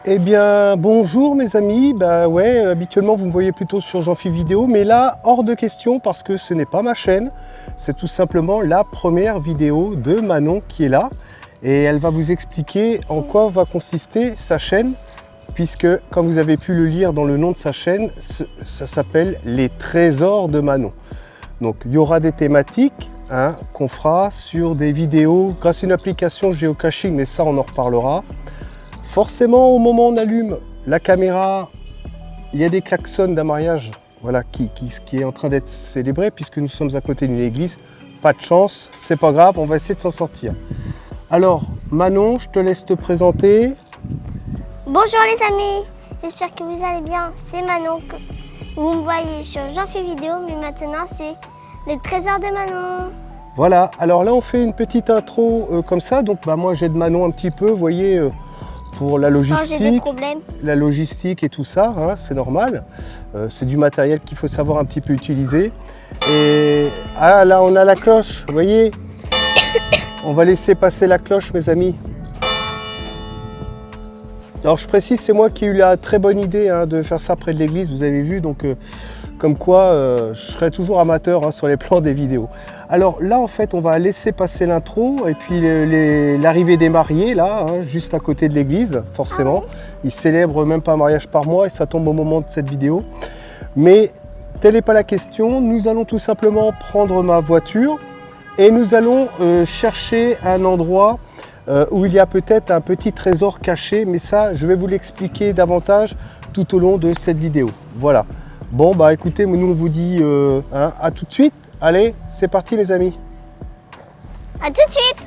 Eh bien, bonjour mes amis. Bah ouais, habituellement vous me voyez plutôt sur Jean-Phi Vidéo, mais là, hors de question parce que ce n'est pas ma chaîne. C'est tout simplement la première vidéo de Manon qui est là. Et elle va vous expliquer en quoi va consister sa chaîne, puisque, comme vous avez pu le lire dans le nom de sa chaîne, ça s'appelle Les Trésors de Manon. Donc, il y aura des thématiques qu'on fera sur des vidéos grâce à une application géocaching, mais ça, on en reparlera. Forcément, au moment où on allume la caméra, il y a des klaxons d'un mariage voilà, qui est en train d'être célébré puisque nous sommes à côté d'une église. Pas de chance, c'est pas grave, on va essayer de s'en sortir. Alors, Manon, je te laisse te présenter. Bonjour les amis, j'espère que vous allez bien. C'est Manon, que vous me voyez sur Jean-Phi Vidéo, mais maintenant c'est les trésors de Manon. Voilà, alors là on fait une petite intro comme ça. Donc moi j'aide Manon un petit peu, vous voyez. Pour la logistique et tout ça, c'est normal. C'est du matériel qu'il faut savoir un petit peu utiliser. Et ah là on a la cloche, vous voyez. On va laisser passer la cloche mes amis. Alors je précise, c'est moi qui ai eu la très bonne idée de faire ça près de l'église, vous avez vu, donc comme quoi je serai toujours amateur sur les plans des vidéos. Alors là en fait on va laisser passer l'intro et puis l'arrivée des mariés là, juste à côté de l'église, forcément. Ils célèbrent même pas un mariage par mois et ça tombe au moment de cette vidéo. Mais telle n'est pas la question, nous allons tout simplement prendre ma voiture et nous allons chercher un endroit où il y a peut-être un petit trésor caché, mais ça je vais vous l'expliquer davantage tout au long de cette vidéo. Voilà. Bon bah écoutez, nous on vous dit à tout de suite. Allez, c'est parti les amis. À tout de suite.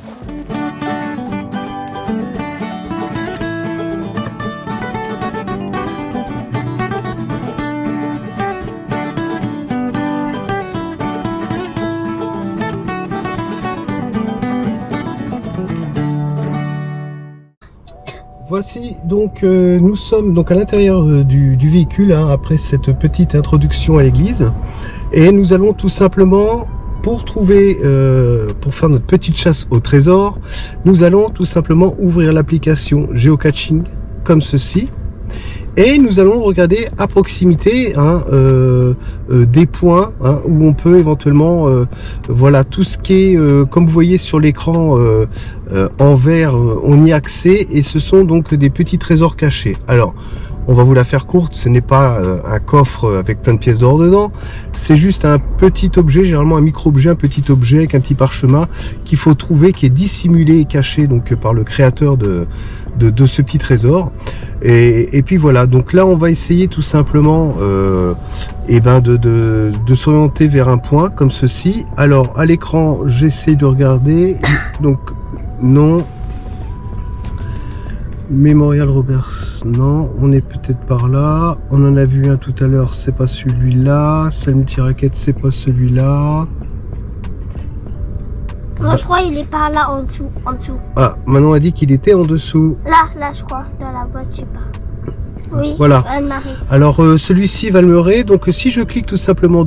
Voici donc nous sommes donc à l'intérieur du véhicule après cette petite introduction à l'église et nous allons tout simplement pour trouver pour faire notre petite chasse au trésor, nous allons tout simplement ouvrir l'application géocaching comme ceci et nous allons regarder à proximité des points où on peut éventuellement voilà tout ce qui est comme vous voyez sur l'écran en vert, on y a accès et ce sont donc des petits trésors cachés. Alors on va vous la faire courte, ce n'est pas un coffre avec plein de pièces d'or dedans, c'est juste un petit objet, généralement un micro-objet, un petit objet avec un petit parchemin qu'il faut trouver, qui est dissimulé et caché donc par le créateur de ce petit trésor. Et puis voilà, donc là on va essayer tout simplement de s'orienter vers un point comme ceci. Alors à l'écran j'essaie de regarder, donc non. Mémorial Robert, non, on est peut-être par là. On en a vu un tout à l'heure, c'est pas celui-là. Salle multi-raquette, c'est pas celui-là. Moi je crois qu'il est par là en dessous, Ah, Manon a dit qu'il était en dessous. Là je crois, dans la boîte, je sais pas. Oui, voilà. Anne-Marie. Alors celui-ci va le meurer. Donc si je clique tout simplement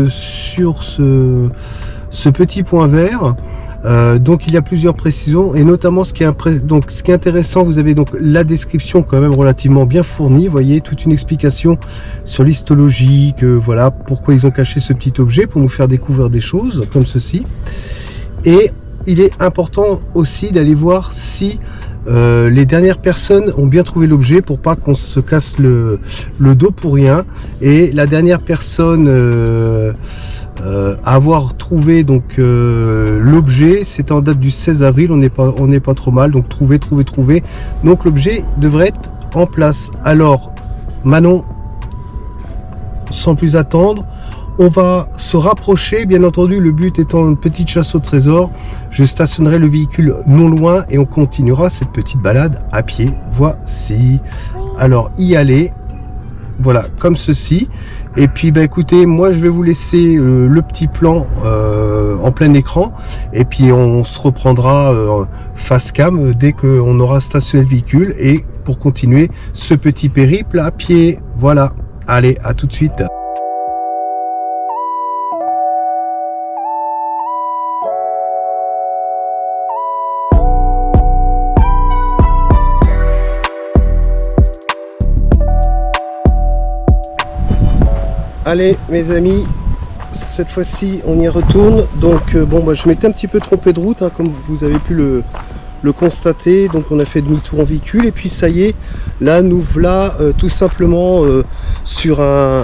sur ce petit point vert. Donc il y a plusieurs précisions et notamment ce qui est intéressant, vous avez donc la description quand même relativement bien fournie, vous voyez, toute une explication sur l'histologie, voilà pourquoi ils ont caché ce petit objet pour nous faire découvrir des choses comme ceci. Et il est important aussi d'aller voir si les dernières personnes ont bien trouvé l'objet pour pas qu'on se casse le dos pour rien. Et la dernière personne à avoir trouvé donc l'objet, c'est en date du 16 avril, on n'est pas trop mal, donc trouver, donc l'objet devrait être en place. Alors Manon, sans plus attendre, on va se rapprocher, bien entendu, le but étant une petite chasse au trésor. Je stationnerai le véhicule non loin et on continuera cette petite balade à pied. Voici. Alors y aller, voilà, comme ceci. Et puis écoutez, moi je vais vous laisser le petit plan en plein écran et puis on se reprendra face cam dès qu'on aura stationné le véhicule et pour continuer ce petit périple à pied. Voilà, allez, à tout de suite. Allez mes amis, cette fois-ci on y retourne. Donc bon bah, je m'étais un petit peu trompé de route, hein, comme vous avez pu le constater. Donc on a fait demi-tour en véhicule et puis ça y est, là nous voilà tout simplement sur un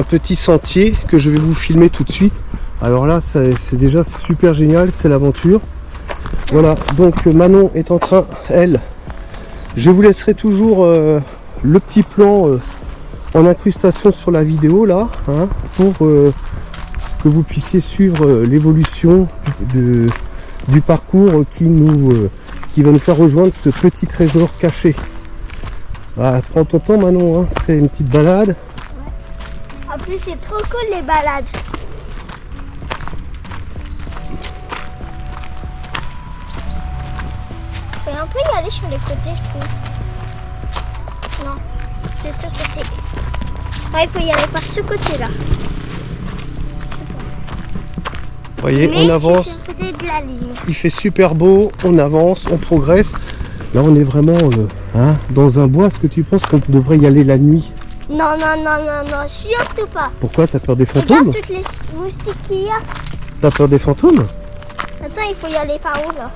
petit sentier que je vais vous filmer tout de suite. Alors là c'est déjà super génial, c'est l'aventure. Voilà, donc Manon est en train, elle, je vous laisserai toujours le petit plan en incrustation sur la vidéo là, hein, pour que vous puissiez suivre l'évolution du parcours qui va nous faire rejoindre ce petit trésor caché. Voilà, prends ton temps Manon, hein, c'est une petite balade. Ouais. En plus c'est trop cool les balades. Et on peut y aller sur les côtés je trouve. Non, c'est ce côté. Ouais, il faut y aller par ce côté là. Vous voyez, mais on avance. Je suis à côté de la ligne. Il fait super beau, on avance, on progresse. Là on est vraiment dans un bois. Est-ce que tu penses qu'on devrait y aller la nuit? Non, surtout pas. Pourquoi? T'as peur des fantômes? Regarde toutes les moustiques qu'il y a. T'as peur des fantômes? Attends, il faut y aller par où là?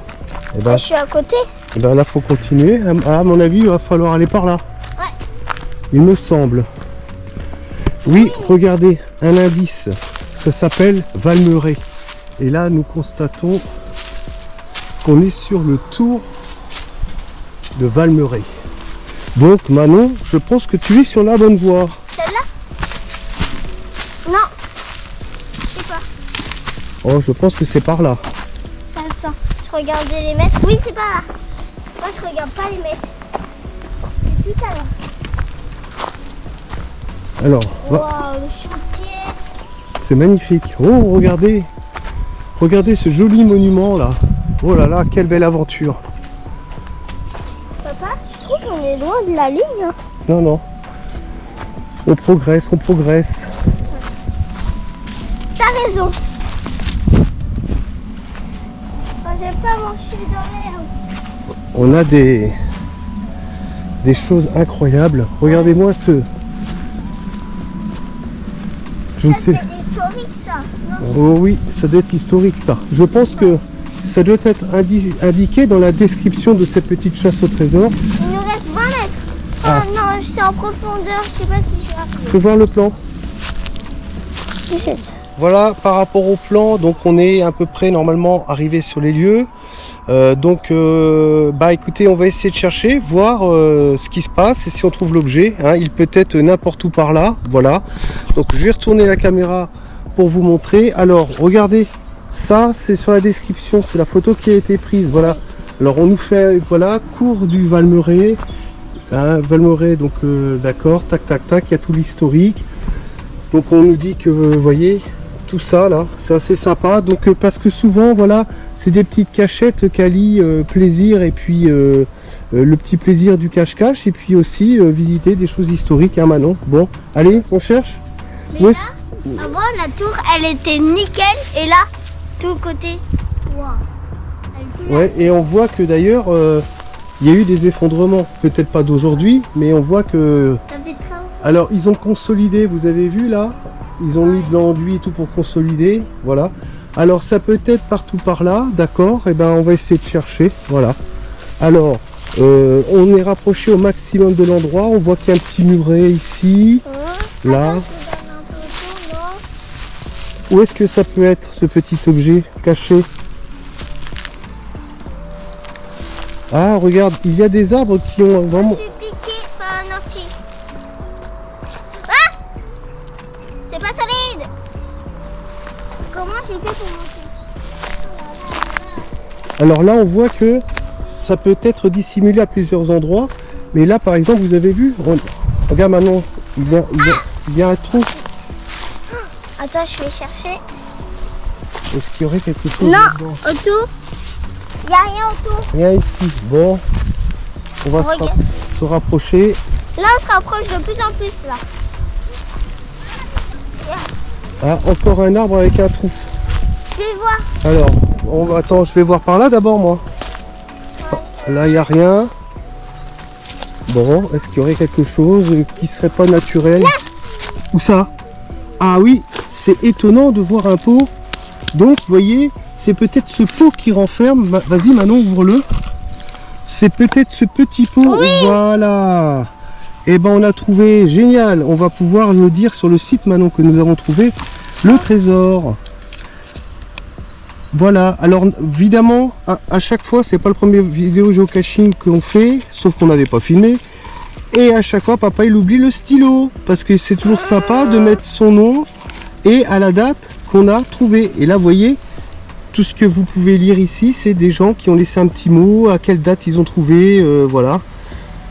Eh ben, Je suis à côté. eh ben là faut continuer. À mon avis il va falloir aller par là. Ouais. Il me semble. Oui, regardez, un indice. Ça s'appelle Valmeret. Et là nous constatons qu'on est sur le tour de Valmeret. Donc Manon, je pense que tu es sur la bonne voie. Celle-là? Non. Je sais pas. Oh, je pense que c'est par là. Attends, je regardais les mètres. Oui, c'est pas là. Moi, je regarde pas les mètres. C'est tout à l'heure. Alors, Waouh, le chantier. c'est magnifique. Oh, regardez. Regardez ce joli monument là. Oh là là, quelle belle aventure. Papa, je trouve qu'on est loin de la ligne. Hein. Non, non. On progresse, on progresse. T'as raison. Moi, je vais pas marcher dans l'herbe. On a des choses incroyables. Regardez-moi ce... Je ne Ça, sais... c'est historique, ça. Non, Oh oui, ça doit être historique ça. Je pense que ça doit être indiqué dans la description de cette petite chasse au trésor. il nous reste 20 mètres. Oh Ah. non, c'est en profondeur. Je sais pas si je vais arriver. Je peux voir le plan. 17. Voilà, par rapport au plan, donc on est à peu près normalement arrivé sur les lieux. Bah écoutez, on va essayer de chercher, voir ce qui se passe et si on trouve l'objet. Hein, il peut être n'importe où par là, voilà. Donc je vais retourner la caméra pour vous montrer. Alors regardez, ça c'est sur la description, c'est la photo qui a été prise. Voilà. Alors on nous fait, voilà, cours du Valmeret. Hein, Valmeret, donc d'accord, tac tac tac, il y a tout l'historique. Donc on nous dit que, vous voyez, tout ça là, c'est assez sympa. Donc parce que souvent, voilà, c'est des petites cachettes qu'allient plaisir et puis le petit plaisir du cache-cache et puis aussi visiter des choses historiques, hein Manon. Bon, allez, on cherche. Mais là, avant la tour, elle était nickel. Et là, tout le côté. Waouh. Elle est plus là. Ouais, et on voit que d'ailleurs, il y a eu des effondrements. Peut-être pas d'aujourd'hui, mais on voit que... Ça fait très haut. Alors, ils ont consolidé, vous avez vu là? Ils ont mis de l'enduit et tout pour consolider, voilà. Alors, ça peut être partout par là, d'accord? Et ben, on va essayer de chercher, voilà. Alors, on est rapproché au maximum de l'endroit. On voit qu'il y a un petit muret ici, là. Attends, je te donne un peu autour, non? Où est-ce que ça peut être, ce petit objet caché? Ah, regarde, il y a des arbres qui ont vraiment... Je suis piqué par un ortie. Ah! C'est pas solide! Comment j'ai fait pour monter? Alors là, on voit que ça peut être dissimulé à plusieurs endroits. Mais là, par exemple, vous avez vu, regarde Manon, il y a un trou. Attends, je vais chercher. Est-ce qu'il y aurait quelque chose Non, dedans? autour. Il n'y a rien autour. Rien ici. Bon, on va Regarde. se rapprocher. Là, on se rapproche de plus en plus, là. Ah, encore un arbre avec un trou. Je vais voir. Alors, attends, je vais voir par là d'abord, moi. Là, il n'y a rien. Bon, est-ce qu'il y aurait quelque chose qui serait pas naturel? Là. Où ça? Ah oui, c'est étonnant de voir un pot. Donc, vous voyez, c'est peut-être ce pot qui renferme. Vas-y, Manon, ouvre-le. C'est peut-être ce petit pot. Oui. Voilà. Et ben, on a trouvé. Génial. On va pouvoir le dire sur le site, Manon, que nous avons trouvé le trésor. Voilà. Alors, évidemment, à chaque fois, c'est pas le premier vidéo géocaching qu'on fait, sauf qu'on n'avait pas filmé. Et à chaque fois, papa, il oublie le stylo. Parce que c'est toujours sympa de mettre son nom et à la date qu'on a trouvé. Et là, vous voyez, tout ce que vous pouvez lire ici, c'est des gens qui ont laissé un petit mot, à quelle date ils ont trouvé, voilà.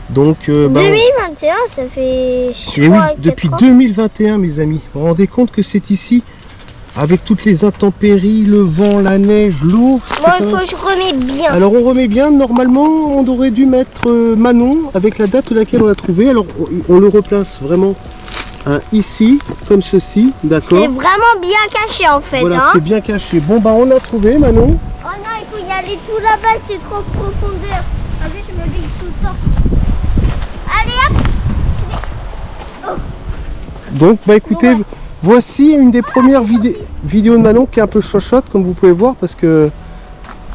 Donc, 2021, ça fait... Et oui, depuis 2021, mes amis. Vous vous rendez compte que c'est ici, avec toutes les intempéries, le vent, la neige, l'eau. Bon, il faut que je remets bien. Alors, on remet bien. Normalement, on aurait dû mettre Manon avec la date à laquelle on l'a trouvé. Alors, on le replace vraiment ici, comme ceci, d'accord. C'est vraiment bien caché en fait. Voilà, hein. c'est bien caché. Bon, bah, on a trouvé, Manon. Oh non, il faut y aller tout là-bas, c'est trop profondeur. Vas-y, je me bille tout le temps. Allez hop. Donc, bah écoutez, voici une des premières vidéos de Manon qui est un peu chochotte, comme vous pouvez voir, parce que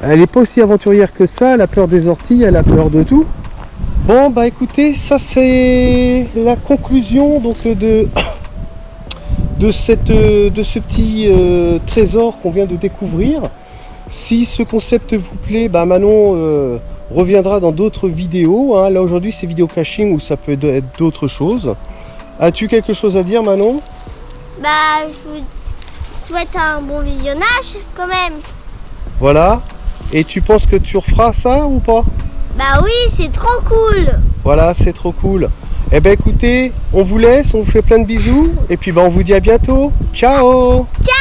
elle n'est pas aussi aventurière que ça. Elle a peur des orties, elle a peur de tout. Bon, bah écoutez, ça c'est la conclusion donc de ce petit trésor qu'on vient de découvrir. Si ce concept vous plaît, bah Manon reviendra dans d'autres vidéos. Hein. Là aujourd'hui c'est vidéo caching ou ça peut être d'autres choses. As-tu quelque chose à dire, Manon? Bah, je vous souhaite un bon visionnage quand même. Voilà. Et tu penses que tu referas ça ou pas? Bah oui, c'est trop cool. Voilà, c'est trop cool. Eh ben écoutez, on vous laisse, on vous fait plein de bisous. Et puis bah, on vous dit à bientôt. Ciao! Ciao.